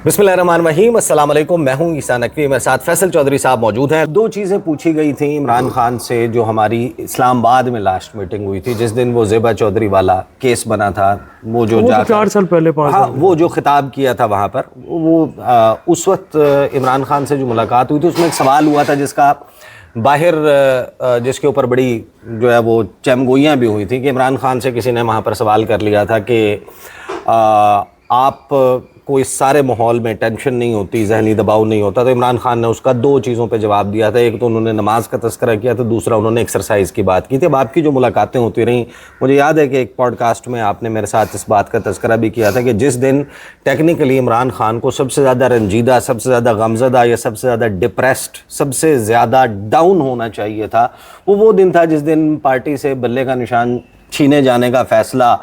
बिस्मिल्लाहिर्रहमानिर्रहीम, अस्सलाम वालेकुम। मैं हूं ईसा नकवी, मेरे साथ फैसल चौधरी साहब मौजूद हैं। दो चीज़ें पूछी गई थी इमरान खान से जो हमारी इस्लामाबाद में लास्ट मीटिंग हुई थी, जिस दिन वो ज़ेबा चौधरी वाला केस बना था, वो जो तो 4 साल पहले 5 हाँ, साल वो जो खिताब किया था वहाँ पर, उस वक्त इमरान खान से जो मुलाकात हुई थी उसमें एक सवाल हुआ था जिसका बाहर जिसके ऊपर बड़ी जो है वो चमगोइयाँ भी हुई थी कि इमरान खान से किसी ने वहाँ पर सवाल कर लिया था कि आप को इस सारे माहौल में टेंशन नहीं होती, जहनी दबाव नहीं होता। तो इमरान खान ने उसका दो चीज़ों पे जवाब दिया था। एक तो उन्होंने नमाज का तस्करा किया था, दूसरा उन्होंने एक्सरसाइज की बात की थी। अब आपकी जो मुलाकातें होती रहीं, मुझे याद है कि एक पॉडकास्ट में आपने मेरे साथ इस बात का तस्करा भी किया था कि जिस दिन टेक्निकली इमरान खान को सबसे ज़्यादा रंजीदा, सबसे ज़्यादा गमज़दा या सबसे ज़्यादा डिप्रेस्ड, सबसे ज़्यादा डाउन होना चाहिए था, वो दिन था जिस दिन पार्टी से बल्ले का निशान छीने जाने का फ़ैसला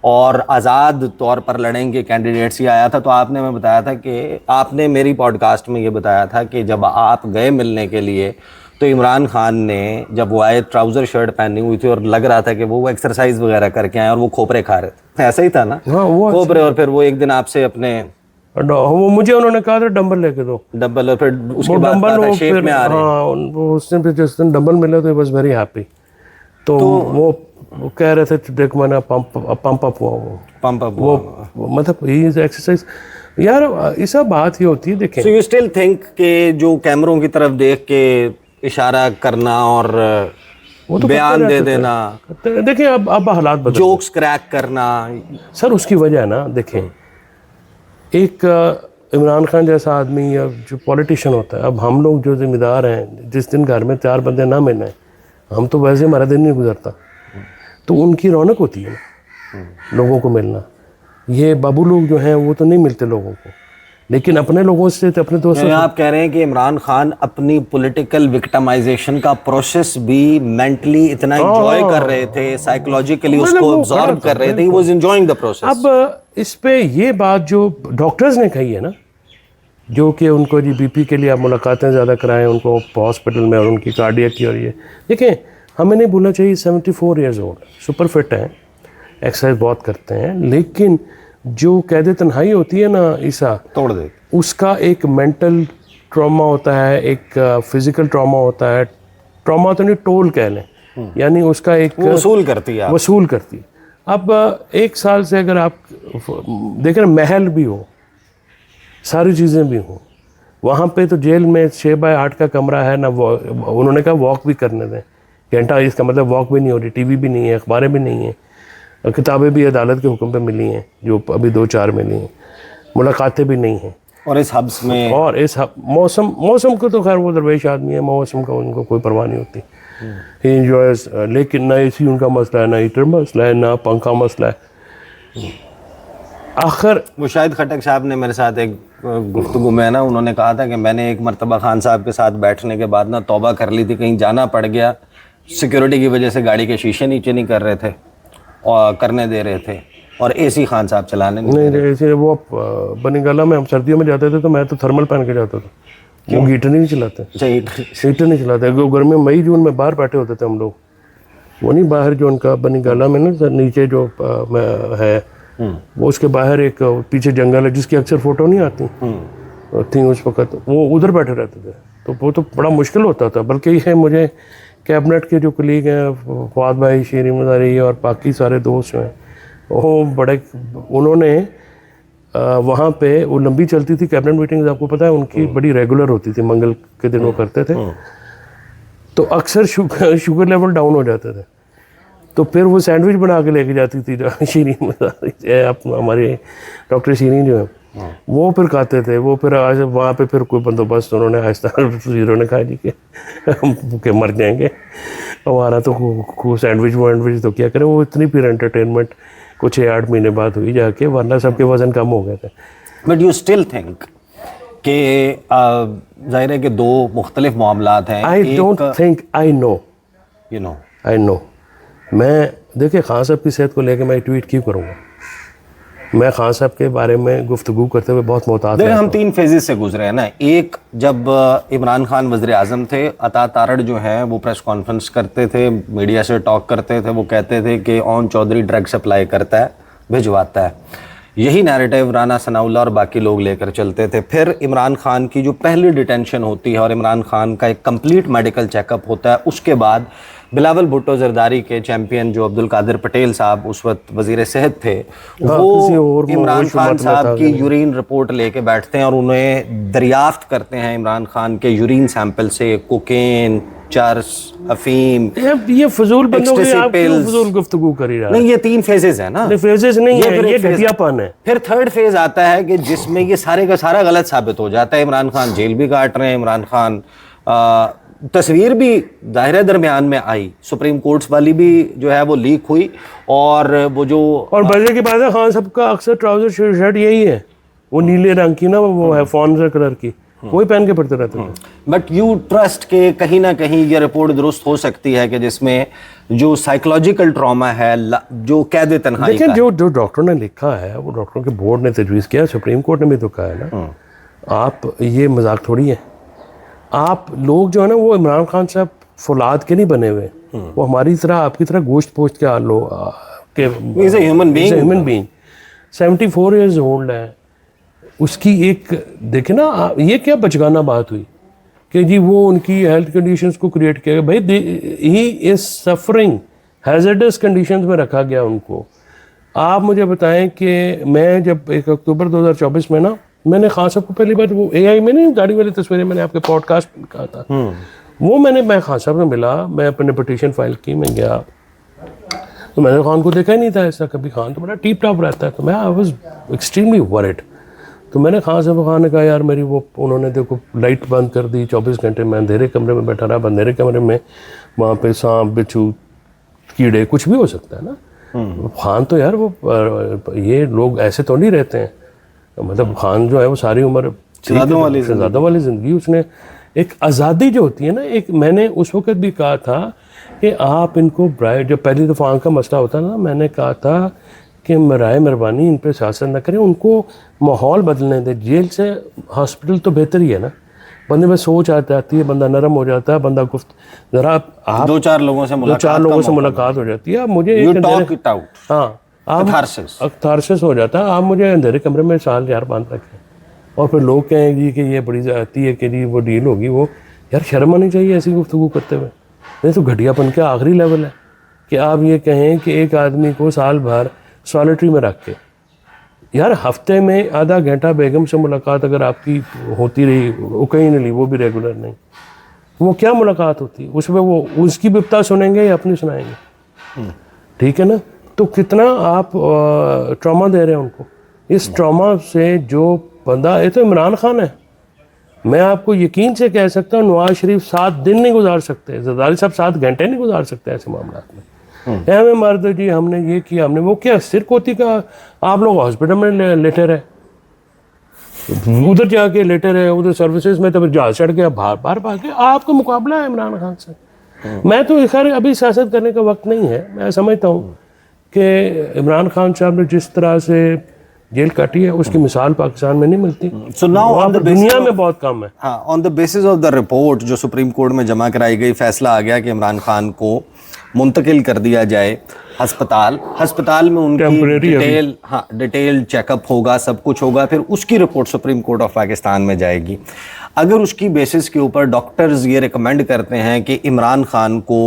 और आज़ाद तौर पर लड़ेंगे कैंडिडेट्स ही आया था। तो आपने मैं बताया था कि आपने मेरी पॉडकास्ट में ये बताया था कि जब आप गए मिलने के लिए तो इमरान खान ने, जब वो आए, ट्राउज़र शर्ट पहनी हुई थी और लग रहा था कि वो एक्सरसाइज वगैरह करके आए और वो खोपरे खा रहे थे। ऐसा ही था ना? हाँ, वो खोपरे। और फिर वो एक दिन आपसे अपने वो मुझे उन्होंने कहा था डंबल लेके दो, डंबल, और फिर उसके बाद डंबल कहा था वो शेप फिर में आ रहे हैं। हाँ, वो उस दिन जिस दिन डंबल मिले तो वॉज वेरी हैप्पी। तो वो कह रहे थे देख मैंने पंप अप हुआ, वो मतलब ही एक्सरसाइज। यार ये सब बात ही होती है। देखें, सो यू स्टिल थिंक कि जो कैमरों की तरफ देख के इशारा करना और वो तो बयान दे देना, देखिए अब हालात बदल, जोक्स क्रैक करना, सर उसकी वजह है ना। देखें, एक इमरान खान जैसा आदमी या जो पॉलिटिशियन होता है, अब हम लोग जो जिम्मेदार हैं, जिस दिन घर में 4 बंदे ना मिले, हम तो वैसे हमारा दिन नहीं गुजरता, तो उनकी रौनक होती है लोगों को मिलना। ये बाबू लोग जो हैं वो तो नहीं मिलते लोगों को, लेकिन अपने लोगों से तो अपने दोस्तों से। आप कह रहे हैं कि इमरान खान अपनी पॉलिटिकल विक्टिमाइजेशन का प्रोसेस भी मेंटली इतना एंजॉय कर रहे थे, साइकोलॉजिकली उसको अब्सॉर्ब कर रहे थे, he was enjoying the process. अब इस पे ये बात जो डॉक्टर्स ने कही है ना, जो कि उनको जी बीपी के लिए आप मुलाकातें ज़्यादा कराएं उनको हॉस्पिटल में, और उनकी कार्डियक की, और ये देखें, हमें नहीं भूलना चाहिए 74 ईयर्स ओल्ड, सुपर फिट हैं, एक्सरसाइज बहुत करते हैं, लेकिन जो कैद तन्हाई होती है ना ईसा, तोड़ दे, उसका एक मेंटल ट्रॉमा होता है, एक फिजिकल ट्रॉमा होता है। ट्रॉमा तो नहीं, टोल कह लें, यानी उसका एक वसूल करती है, वसूल करती है। अब 1 साल से अगर आप देखें ना, महल भी हो, सारी चीज़ें भी हों, वहाँ पे तो जेल में 6 बाय 8 का कमरा है ना, उन्होंने कहा वॉक भी करने दें घंटा, इसका मतलब वॉक भी नहीं हो रही, टीवी भी नहीं है, अखबारें भी नहीं हैं, किताबें भी अदालत के हुक्म पे मिली हैं जो अभी 2-4 मिली हैं, मुलाकातें भी नहीं हैं। और इस हब्स में, और इस मौसम को तो खैर वो दरवेश आदमी है, मौसम का उनको कोई परवाह नहीं होती, ही एंजॉयज। लेकिन ना एसी उनका मसला है, ना हीटर मसला है, ना पंखा मसला है। आखिर वो शायद खटक साहब ने मेरे साथ एक गुफ्तगू में ना, उन्होंने कहा था कि मैंने एक मरतबा खान साहब के साथ बैठने के बाद ना तौबा कर ली थी, कहीं जाना पड़ गया, सिक्योरिटी की वजह से गाड़ी के शीशे नीचे नहीं कर रहे थे और करने दे रहे थे, और एसी खान साहब चलाने नहीं दे रहे थे। वो बनी गला में हम सर्दियों में जाते थे तो मैं तो थर्मल पहन के जाता था, वो हीटर नहीं चलाते, हीटर नहीं चलाते, गर्मी मई जून में बाहर बैठे होते थे हम लोग, वो नहीं बाहर जो उनका बनी गला में ना नीचे जो है, वो उसके बाहर एक पीछे जंगल है जिसकी अक्सर फोटो नहीं आती थी उस वक्त, वो उधर बैठे रहते थे। तो वो तो बड़ा मुश्किल होता था। बल्कि ये मुझे कैबिनेट के जो कलीग हैं, फवाद भाई, शीरी मदारी और बाकी सारे दोस्त हैं, वो बड़े, उन्होंने वहाँ पे वो लंबी चलती थी कैबिनेट मीटिंग्स, आपको पता है उनकी बड़ी रेगुलर होती थी, मंगल के दिन वो करते थे, तो अक्सर शुगर लेवल डाउन हो जाते थे, तो फिर वो सैंडविच बना के लेके जाती थी शीरी हमारे डॉक्टर शीरी जो है, वो फिर खाते थे। वो फिर आज वहाँ पे फिर कोई बंदोबस्त उन्होंने आहिस्ता हीरो ने कहा जी कि हम के मर जाएंगे, हमारा तो सैंडविच वैंडविच तो क्या करें। वो इतनी फिर एंटरटेनमेंट कुछ 6-8 महीने बाद हुई जाके, वरना सबके वजन कम हो गए थे। बट यू स्टिल थिंक कि जाहिर है कि दो मुख्तलिफ मामलात हैं। I don't think, I know, you know, I know. मैं देखिए खान साहब की सेहत को लेकर मैं ट्वीट क्यों करूँगा, मैं खान साहब के बारे में गुफ्तगू करते हुए बहुत मोहतात हूं। हम 3 फेजेस से गुजरे हैं ना। एक, जब इमरान खान वज़ीर आज़म थे, अता तारड़ जो हैं वो प्रेस कॉन्फ्रेंस करते थे, मीडिया से टॉक करते थे, वो कहते थे कि ओन चौधरी ड्रग सप्लाई करता है, भिजवाता है। यही नैरेटिव राना सनाउल्लाह और बाकी लोग लेकर चलते थे। फिर इमरान खान की जो पहली डिटेंशन होती है और इमरान खान का एक कंप्लीट मेडिकल चेकअप होता है, उसके बाद बिलावल भुट्टो जरदारी के चैंपियन जो अब्दुल कादिर पटेल साहब उस वक्त वजीर सेहत थे, वो इमरान खान साहब की यूरिन रिपोर्ट लेके बैठते हैं और उन्हें दरियाफ्त करते हैं इमरान खान के यूरिन सैंपल से कोकेन, चर्स, अफीम, ये फजूल बंदों के आप क्यों फजूल गुफ्तगू कर रहे हैं? नहीं, ये 3 फेजेस है ना। फेजेस नहीं है, ये घटियापन है। फिर थर्ड फेज आता है कि जिसमें ये सारे का सारा गलत साबित हो जाता है। इमरान खान जेल भी काट रहे हैं, इमरान खान तस्वीर भी जाहिर है दरमियान में आई, सुप्रीम कोर्ट्स वाली भी जो है वो लीक हुई, और वो जो और मजे की बात है, खान साहब का अक्सर ट्राउजर शर्ट यही है, वो नीले रंग की ना, वो है फॉन्जा कलर की, वही पहन के पढ़ते रहते थे। बट यू ट्रस्ट के कहीं ना कहीं ये रिपोर्ट दुरुस्त हो सकती है कि जिसमें जो साइकोलॉजिकल ट्रॉमा है, जो कैद तन्हाई का, जो डॉक्टर ने लिखा है, वो डॉक्टरों के बोर्ड ने तजवीज़ किया, सुप्रीम कोर्ट ने भी तो कहा है ना। आप ये मजाक थोड़ी है। आप लोग जो है ना, वो इमरान खान साहब फौलाद के नहीं बने हुए, वो हमारी तरह आपकी तरह गोश्त पोस्ट के ह्यूमन बीइंग 74 ईयर्स ओल्ड है। उसकी एक देखे ना, ये क्या बचगाना बात हुई कि जी वो उनकी हेल्थ कंडीशंस को क्रिएट किया गया। भाई he is suffering, hazardous conditions में रखा गया उनको। आप मुझे बताएं कि मैं जब 1 अक्टूबर 2024 में ना, मैंने खान साहब को पहली बार वो AI में नहीं, गाड़ी वाली तस्वीरें मैंने आपके पॉडकास्ट में कहा था, वो मैं खान साहब से मिला, मैं अपने पिटीशन फाइल की, मैं गया तो मैंने खान को देखा ही नहीं था ऐसा कभी। खान तो बड़ा टीप टॉप रहता है, तो मैं आई वाज एक्सट्रीमली वरिड। तो मैंने खान ने कहा यार मेरी वो, उन्होंने देखो लाइट बंद कर दी, 24 घंटे मैं अंधेरे कमरे में बैठा रहा, अंधेरे कमरे में वहाँ पे सांप, बिच्छू, कीड़े, कुछ भी हो सकता है ना। खान तो यार वो ये लोग ऐसे तो नहीं रहते हैं, मतलब खान जो है वो सारी उम्र शहजादों वाली ज़िंदगी, उसने एक आज़ादी जो होती है ना, एक मैंने उस वक्त भी कहा था कि आप इनको जब पहली दफ़ा आँख का मसला होता ना, मैंने कहा था कि राय मेहरबानी इन पे शासन न करें, उनको माहौल बदलने दें। जेल से हॉस्पिटल तो बेहतर ही है ना, बंदे में सोच आ जाती है, बंदा नरम हो जाता है, बंदा ज़रा आप 2-4 लोगों से मुलाकात हो जाती है। मुझे हाँ, अक्थारसिस हो जाता है। आप मुझे अंधेरे कमरे में साल यार बांध रखें और फिर लोग कहें जी कि ये बड़ी जाती है कि जी वो डील होगी, वो यार शर्म आनी चाहिए ऐसी गुफ्तगू करते हुए। ये तो घटियापन के आखिरी लेवल है कि आप ये कहें कि एक आदमी को साल भर सॉलिटरी में रख के, यार हफ्ते में आधा घंटा बेगम से मुलाकात अगर आपकी होती रही, ओकेजनली, वो भी रेगुलर नहीं, वो क्या मुलाकात होती? उसमें वो उसकी बिपता सुनेंगे या अपनी सुनाएंगे? ठीक है ना। तो कितना आप ट्रॉमा दे रहे हैं उनको। इस ट्रॉमा से जो बंदा, ये तो इमरान खान है, मैं आपको यकीन से कह सकता हूँ नवाज शरीफ 7 दिन नहीं गुजार सकते, जरदारी साहब 7 घंटे नहीं गुजार सकते ऐसे मामला में। हमें मर्द जी हमने ये किया, हमने वो किया, सिर कोती का आप लोग हॉस्पिटल में लेटे रहे, उधर जाके लेटे रहे, उधर सर्विसेज में तो जहाज चढ़ गया, बाहर भाग गया। आपका मुकाबला है इमरान खान से। मैं तो खैर अभी सियासत करने का वक्त नहीं है। मैं समझता हूँ कि इमरान खान साहब ने जिस तरह से जेल काटी है उसकी मिसाल पाकिस्तान में नहीं मिलती। So now दुनिया में बहुत कम है। हाँ, on the basis of the report जो सुप्रीम कोर्ट में जमा कराई गई, फैसला आ गया कि इमरान खान को मुंतकिल कर दिया जाए अस्पताल में उनकी डिटेल चेकअप होगा, सब कुछ होगा, फिर उसकी report supreme court of Pakistan में जाएगी। अगर उसकी बेसिस के ऊपर डॉक्टर्स ये रिकमेंड करते हैं कि इमरान खान को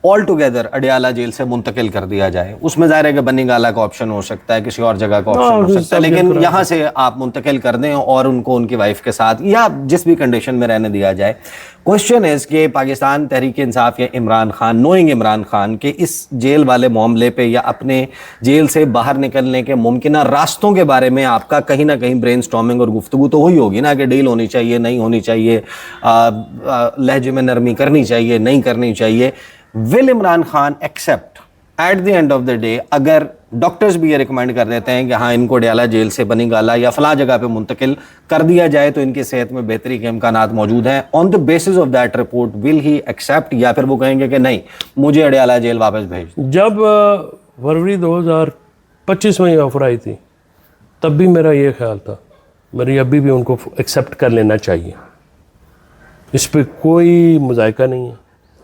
ऑल टुगेदर अडियाला जेल से मुंतकिल कर दिया जाए, उसमें ज़ाहिर है कि बनी गाला का ऑप्शन हो सकता है, किसी और जगह का ऑप्शन हो सकता है, लेकिन यहाँ से आप मुंतकिल कर दें और उनको उनकी वाइफ के साथ या जिस भी कंडीशन में रहने दिया जाए। क्वेश्चन है कि पाकिस्तान तहरीक इंसाफ या इमरान खान, नोइंग इमरान खान के इस जेल वाले मामले पे या अपने जेल से बाहर निकलने के मुमकिन रास्तों के बारे में आपका कहीं ना कहीं ब्रेन स्टॉर्मिंग और गुफ्तगू तो हुई होगी ना, कि डील होनी चाहिए, नहीं होनी चाहिए, लहजे में नरमी करनी चाहिए, नहीं करनी चाहिए। Will Imran Khan accept at the end of the day, अगर डॉक्टर्स भी ये रिकमेंड कर देते हैं कि हाँ इनको अडियाला जेल से बनी गाला या फला जगह पे मुंतकिल कर दिया जाए तो इनकी सेहत में बेहतरी के इम्कानात मौजूद हैं, on the basis of that report will he accept, या फिर वो कहेंगे कि नहीं मुझे अडियाला जेल वापस भेज दो? जब फरवरी 2025 में ये ऑफर आई थी तब भी मेरा ये ख्याल था, मेरी अभी भी उनको एक्सेप्ट कर लेना चाहिए, इस पर कोई मुज़ायका नहीं है,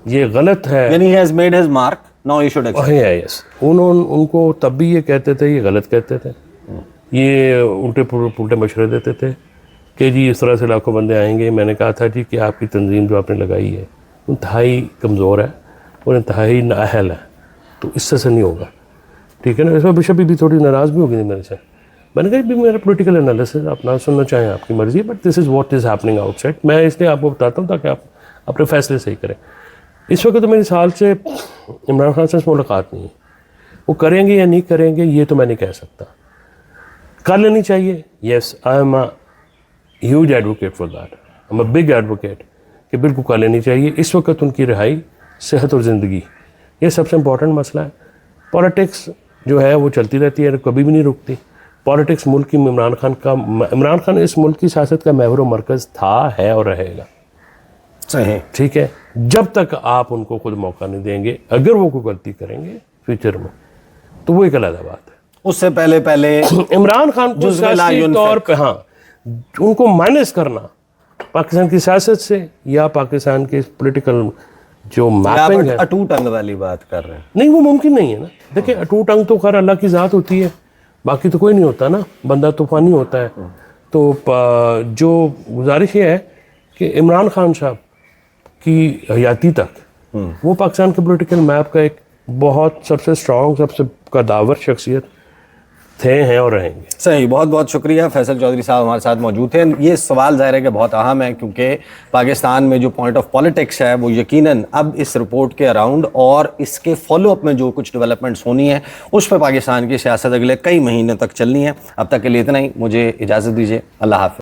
ये गलत है। यानी he has made his mark, now you should accept. Yes, उनको तब भी ये कहते थे, ये गलत कहते थे, ये उल्टे पुल्टे मशवरे देते थे कि जी इस तरह से लाखों बंदे आएंगे। मैंने कहा था जी कि आपकी तंजीम जो आपने लगाई है इंतहाई कमज़ोर है और इंतहाई नाअहल है, तो इससे से नहीं होगा, ठीक है ना। इसमें बिशप भी थोड़ी नाराज़ भी होगी मेरे से। मैंने कहा भी मेरा पॉलिटिकल एनालिसिस आप ना सुनना चाहें आपकी मर्ज़ी, but this is what is happening outside. मैं इसलिए आपको बताता हूँ ताकि आप अपने फैसले सही करें। इस वक्त तो मेरे साल से इमरान खान से मुलाकात नहीं है, वो करेंगे या नहीं करेंगे ये तो मैं नहीं कह सकता। कर लेनी चाहिए, yes, I am a huge advocate for that, I am a big advocate कि बिल्कुल कर लेनी चाहिए। इस वक्त उनकी रिहाई, सेहत और ज़िंदगी, ये सबसे इम्पॉर्टेंट मसला है। पॉलिटिक्स जो है वो चलती रहती है, कभी भी नहीं रुकती। पॉलिटिक्स मुल्क की इमरान खान इस मुल्क की सियासत का महवर मरकज़ था, है और रहेगा। सही, ठीक है, जब तक आप उनको खुद मौका नहीं देंगे। अगर वो कोई गलती करेंगे फ्यूचर में तो वो एक अलग बात है। उससे पहले इमरान खान को सियासी तौर पे, हाँ, उनको माइनस करना पाकिस्तान की सियासत से या पाकिस्तान के पॉलिटिकल जो मैपिंग है, अटूट अंग वाली बात कर रहे हैं, नहीं, वो मुमकिन नहीं है ना। देखिए, अटूट अंग तो खैर अल्लाह की ज़ात होती है, बाकी तो कोई नहीं होता ना, बंदा तूफानी होता है। तो जो गुजारिश ये है कि इमरान खान साहब की हयाती तक वो पाकिस्तान के पॉलिटिकल मैप का एक बहुत सबसे स्ट्रॉन्ग, सबसे कदावर शख्सियत थे, हैं और रहेंगे। सही, बहुत बहुत शुक्रिया। फैसल चौधरी साहब हमारे साथ मौजूद थे। ये सवाल ज़ाहिर है कि बहुत अहम है, क्योंकि पाकिस्तान में जो पॉइंट ऑफ पॉलिटिक्स है वो यकीनन अब इस रिपोर्ट के अराउंड और इसके फॉलोअप में जो कुछ डेवलपमेंट्स होनी है उस पर पाकिस्तान की सियासत अगले कई महीने तक चलनी है। अब तक के लिए इतना ही, मुझे इजाज़त दीजिए, अल्लाह हाफ़िज़।